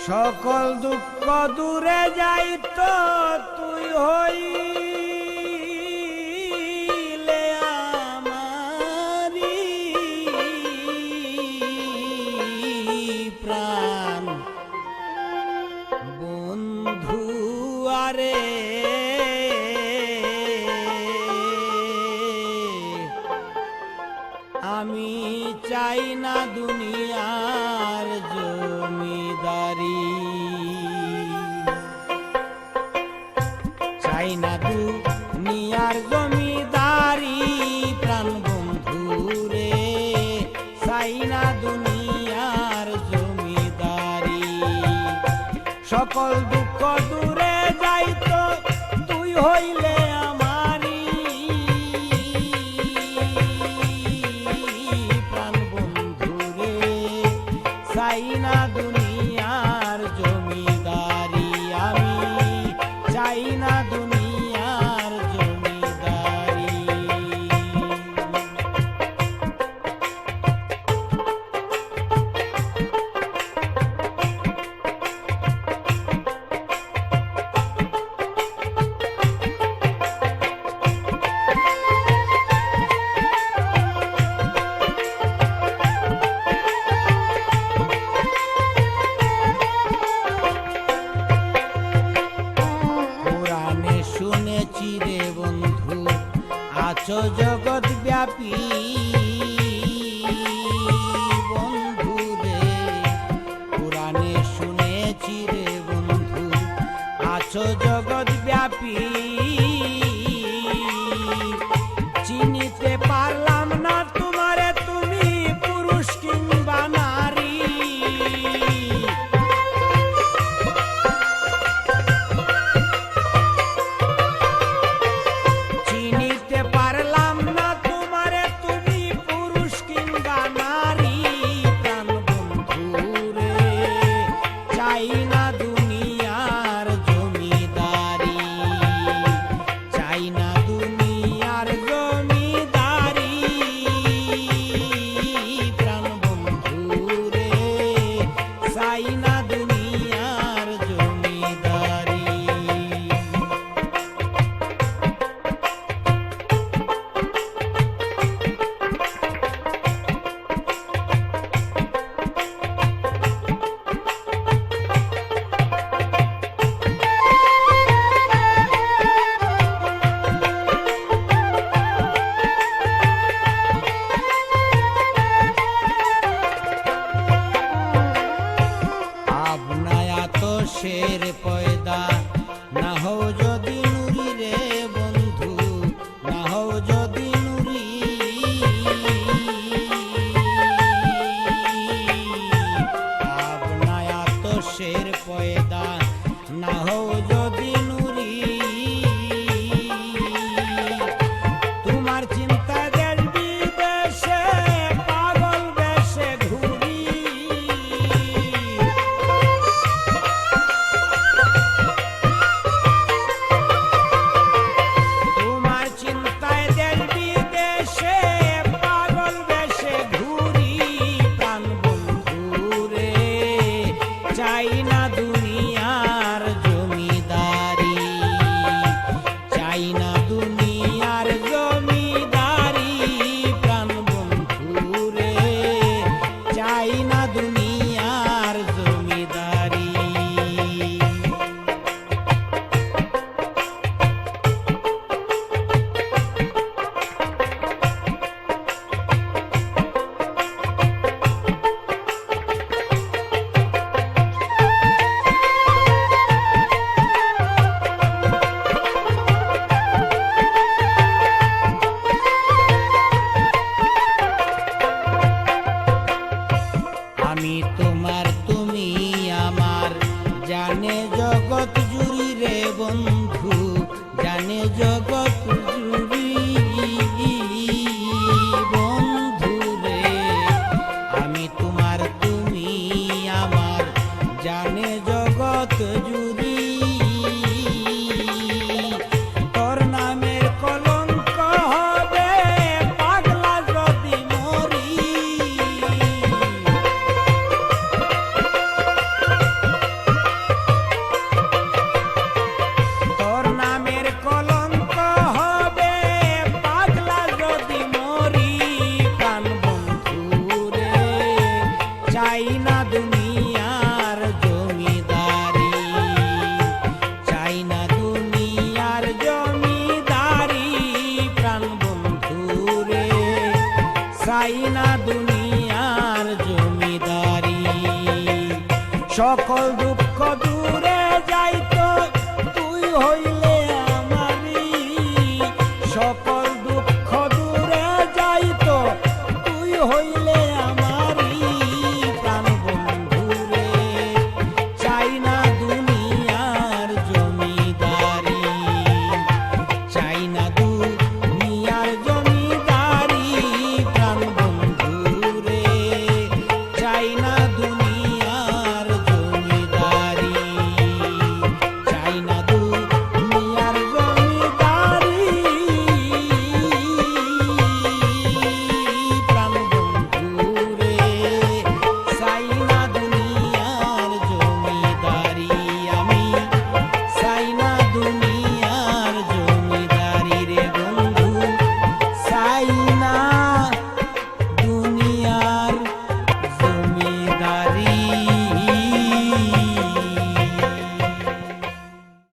সকল দুঃখ দূরে যাইত তুই হইলে আমারি প্রাণ বন্ধু আরে আমি চাই না দুনিয়ার জমিদারি, চাই না দুনিয়ার জমিদারি প্রাণ বন্ধু রে, চাই না দুনিয়ার জমিদারি। সকল দুঃখ দূরে যাইত তুই হইলে আমারি প্রাণ বন্ধু রে, চাই না দুনিয়ার জমিদারি, আমি চাই না দুনিয়ার জমিদারি। পুরাণে শুনেছি রে বন্ধু আছো জগৎ ব্যাপী, বন্ধু রে পুরাণে শুনেছি রে বন্ধু আছো জগৎ ব্যাপী। চিনিতে পারলাম না তোমারে তুমি পুরুষ কিংবা নারী, চিনিতে পারলাম না তোমারে তুমি পুরুষ কিংবা নারী প্রাণ বন্ধু রে, চাই না দুনিয়ার জমিদারি, চাই না দুনিয়ার জমিদারি প্রাণ বন্ধু রে, চাই না দুনিয়ার জমিদারি। আপনায়া তো শের পয়দা না হও যদি নুরি রে বন্ধু, না হও যদি নুরি, আপনায়া তো শের পয়দা না হও যদি নুরি, তোমার চিন্তা দেশ বিদেশে পাগল বেশে ঘুরি, তোমার চিন্তায় দেশ বিদেশে পাগল বেশে ঘুরি প্রাণ বন্ধু রে, চাই না দুনিয়ার জমিদারি, চাই না দুনিয়ার জমিদারি প্রাণ বন্ধু রে, চাই না দুনিয়ার জমিদারি। আমি তোমার তুমি আমার জানে জগৎ জুড়ি রে বন্ধু, জানে জগৎ জুড়ি বন্ধু রে, আমি তোমার তুমি আমার জানে জগৎ জুড়ি, তোর নামের কলঙ্ক হবে পাগলা যদি মরি, চাই না দুনিয়ার জমিদারি, চাই না দুনিয়ার জমিদারি প্রাণ বন্ধু রে, চাই না দুনিয়ার জমিদারি। সকল দুঃখ